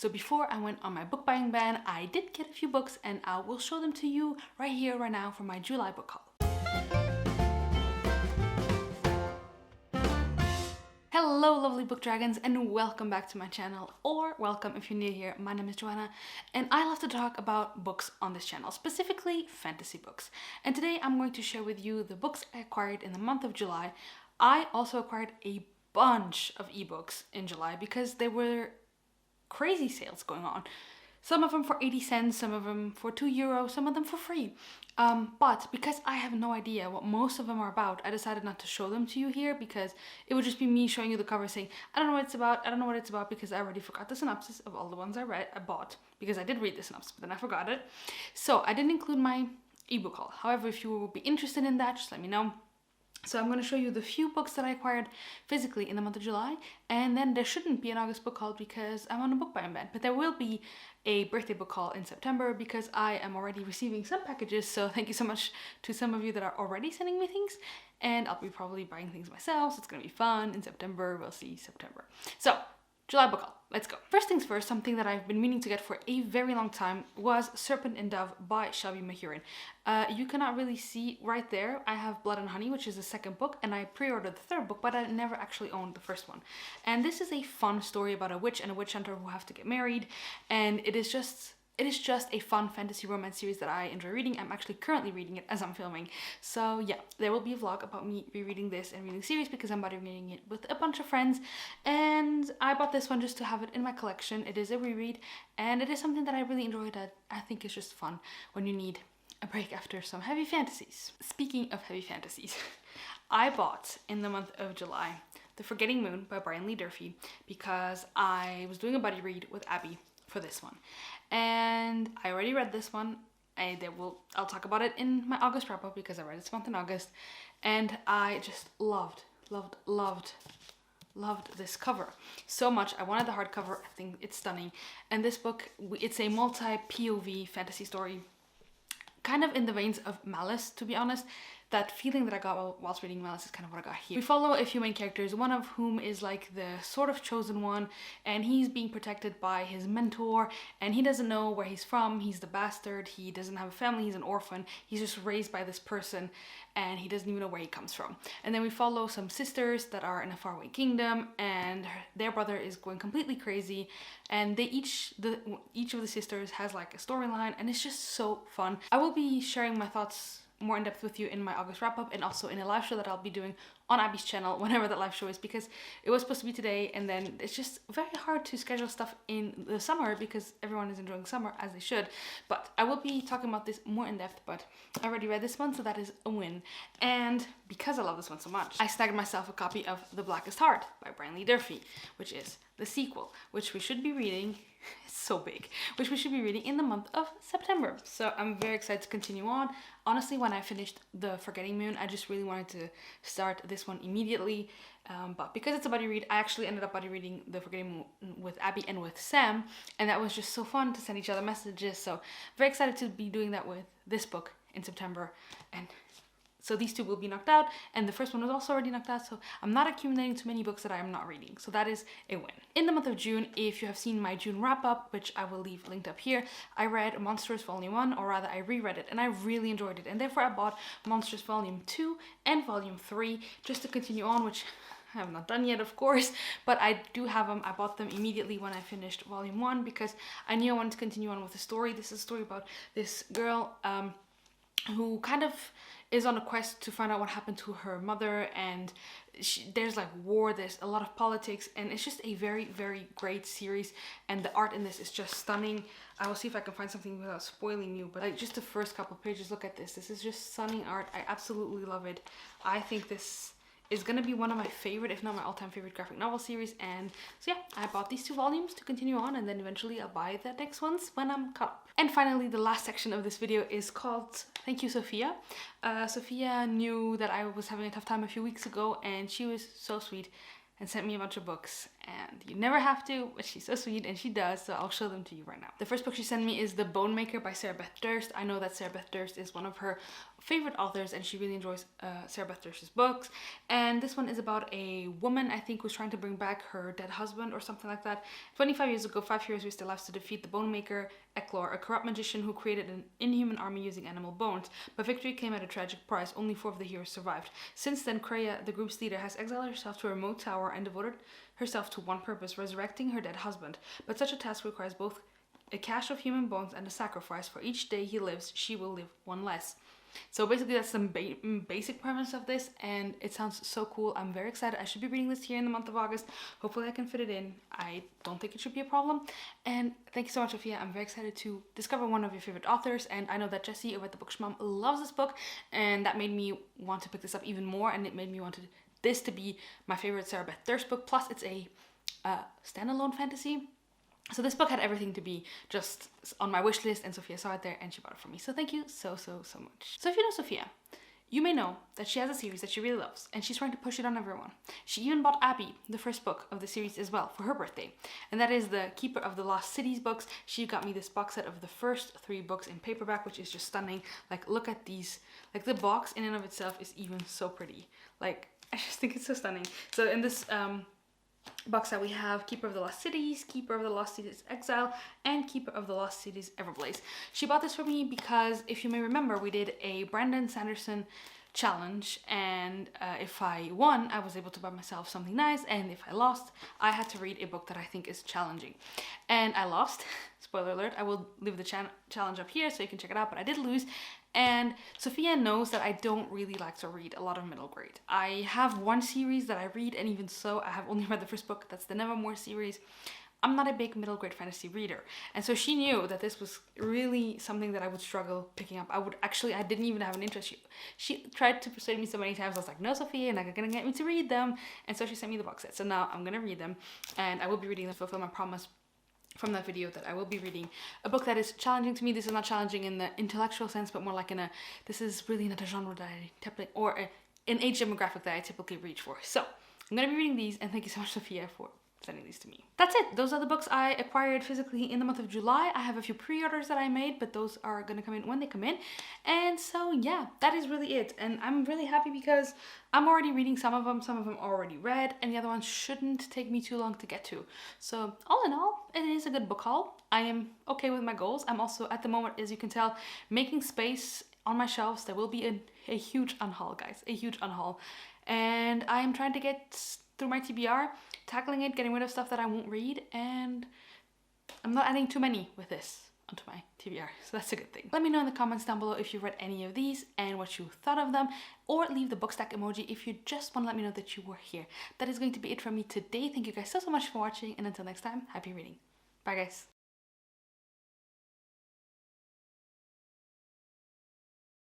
So before I went on my book buying ban, I did get a few books and I will show them to you right here, right now for my July book haul. Hello lovely book dragons and welcome back to my channel, or welcome if you're new here. My name is Joana and I love to talk about books on this channel, specifically fantasy books. And today I'm going to share with you the books I acquired in the month of July. I also acquired a bunch of ebooks in July because there were crazy sales going on. Some of them for 80 cents, some of them for €2, some of them for free. But because I have no idea what most of them are about, I decided not to show them to you here because it would just be me showing you the cover saying, I don't know what it's about, I don't know what it's about, because I already forgot the synopsis of all the ones I bought, because I did read the synopsis, but then I forgot it. So I didn't include my ebook haul. However, if you will be interested in that, just let me know. So I'm going to show you the few books that I acquired physically in the month of July, and then there shouldn't be an August book haul because I'm on a book buying ban, but there will be a birthday book haul in September because I am already receiving some packages. So thank you so much to some of you that are already sending me things, and I'll be probably buying things myself, so it's going to be fun in September. We'll see September. So July book haul, let's go. First things first, something that I've been meaning to get for a very long time was Serpent and Dove by Shelby Mahurin. You cannot really see right there. I have Blood and Honey, which is the second book, and I pre-ordered the third book, but I never actually owned the first one. And this is a fun story about a witch and a witch hunter who have to get married, and it is just a fun fantasy romance series that I enjoy reading. I'm actually currently reading it as I'm filming. So yeah, there will be a vlog about me rereading this and reading the series because I'm buddy reading it with a bunch of friends. And I bought this one just to have it in my collection. It is a reread and it is something that I really enjoy, that I think is just fun when you need a break after some heavy fantasies. Speaking of heavy fantasies, I bought in the month of July The Forgetting Moon by Brian Lee Durfee because I was doing a buddy read with Abby for this one. And I already read this one. I'll talk about it in my August wrap up because I read this month in August, and I just loved this cover so much. I wanted the hardcover. I think it's stunning. And this book, it's a multi-POV fantasy story, kind of in the veins of Malice, to be honest. That feeling that I got whilst reading Malice is kind of what I got here. We follow a few main characters, one of whom is like the sort of chosen one, and he's being protected by his mentor, and he doesn't know where he's from. He's the bastard, he doesn't have a family, he's an orphan, he's just raised by this person, and he doesn't even know where he comes from. And then we follow some sisters that are in a faraway kingdom, and their brother is going completely crazy, and they each of the sisters has like a storyline, and it's just so fun. I will be sharing my thoughts more in depth with you in my August wrap up, and also in a live show that I'll be doing on Abby's channel whenever that live show is, because it was supposed to be today, and then it's just very hard to schedule stuff in the summer because everyone is enjoying summer, as they should. But I will be talking about this more in depth, but I already read this one, so that is a win. And because I love this one so much, I snagged myself a copy of The Blackest by Brian Lee Durfee, which is the sequel, which we should be reading. It's so big, which we should be reading in the month of September. So I'm very excited to continue on. Honestly, when I finished The Forgetting Moon, I just really wanted to start this one immediately. But because it's a buddy read, I actually ended up buddy reading The Forgetting Moon with Abby and with Sam, and that was just so fun to send each other messages. So very excited to be doing that with this book in September. And so these two will be knocked out, and the first one was also already knocked out, so I'm not accumulating too many books that I am not reading. So that is a win. In the month of June, if you have seen my June wrap up, which I will leave linked up here, I read Monsters Volume 1, or rather I reread it, and I really enjoyed it. And therefore I bought Monsters Volume 2 and Volume 3 just to continue on, which I have not done yet, of course, but I do have them. I bought them immediately when I finished Volume 1 because I knew I wanted to continue on with the story. This is a story about this girl who kind of is on a quest to find out what happened to her mother, and there's like war, there's a lot of politics, and it's just a very, very great series, and the art in this is just stunning. I will see if I can find something without spoiling you, but like just the first couple pages, look at this. This is just stunning art. I absolutely love it. I think this is gonna be one of my favorite, if not my all-time favorite graphic novel series. And so yeah, I bought these 2 volumes to continue on, and then eventually I'll buy the next ones when I'm caught up. And finally, the last section of this video is called Thank You Sophia. Sophia knew that I was having a tough time a few weeks ago, and she was so sweet and sent me a bunch of books, and you never have to, but she's so sweet and she does, so I'll show them to you right now. The first book she sent me is The Bone Maker by Sarah Beth Durst. I know that Sarah Beth Durst is one of her favorite authors, and she really enjoys Sarah Beth Dersh's books. And this one is about a woman, I think, who's trying to bring back her dead husband or something like that. 25 years ago, 5 heroes risked their lives to defeat the Bone Maker, Eklor, a corrupt magician who created an inhuman army using animal bones. But victory came at a tragic price. Only 4 of the heroes survived. Since then, Kreia, the group's leader, has exiled herself to a remote tower and devoted herself to one purpose, resurrecting her dead husband. But such a task requires both a cache of human bones and a sacrifice. For each day he lives, she will live one less. So basically that's the basic premise of this, and it sounds so cool. I'm very excited. I should be reading this here in the month of August. Hopefully I can fit it in. I don't think it should be a problem. And thank you so much, Sophia. I'm very excited to discover one of your favorite authors, and I know that Jessi over at the Bookish Mom loves this book, and that made me want to pick this up even more, and it made me want this to be my favorite Sarah Beth Dersh book. Plus it's a standalone fantasy. So this book had everything to be just on my wish list, and Sophia saw it there and she bought it for me. So thank you so much. So if you know Sophia, you may know that she has a series that she really loves, and she's trying to push it on everyone. She even bought Abby, the first book of the series, as well for her birthday. And that is the Keeper of the Lost Cities books. She got me this box set of the first 3 books in paperback, which is just stunning. Like, look at these. Like, the box in and of itself is even so pretty. Like, I just think it's so stunning. So in this box set we have Keeper of the Lost Cities, Keeper of the Lost Cities Exile, and Keeper of the Lost Cities Everblaze. She bought this for me because, if you may remember, we did a Brandon Sanderson challenge, and if I won, I was able to buy myself something nice, and if I lost, I had to read a book that I think is challenging. And I lost. Spoiler alert. I will leave the challenge up here so you can check it out, but I did lose. And Sophia knows that I don't really like to read a lot of middle grade. I have one series that I read, and even so, I have only read the first book. That's the Nevermore series. I'm not a big middle grade fantasy reader. And so she knew that this was really something that I would struggle picking up. I didn't even have an interest. She tried to persuade me so many times. I was like, no, Sophia, you're not gonna get me to read them. And so she sent me the box set. So now I'm gonna read them, and I will be reading them to fulfill my promise from that video that I will be reading a book that is challenging to me. This is not challenging in the intellectual sense, but more like this is really not a genre that I typically, or an age demographic that I typically reach for. So I'm gonna be reading these, and thank you so much, Sophia, for sending these to me. That's it. Those are the books I acquired physically in the month of July. I have a few pre-orders that I made, but those are gonna come in when they come in. And so yeah, that is really it. And I'm really happy because I'm already reading some of them already read, and the other ones shouldn't take me too long to get to. So all in all, it is a good book haul. I am okay with my goals. I'm also, at the moment, as you can tell, making space on my shelves. There will be a huge unhaul, guys, a huge unhaul. And I am trying to get through my TBR, tackling it, getting rid of stuff that I won't read, and I'm not adding too many with this onto my TBR, so that's a good thing. Let me know in the comments down below if you read any of these and what you thought of them, or leave the bookstack emoji if you just want to let me know that you were here. That is going to be it from me today. Thank you guys so much for watching, and until next time, happy reading. Bye guys.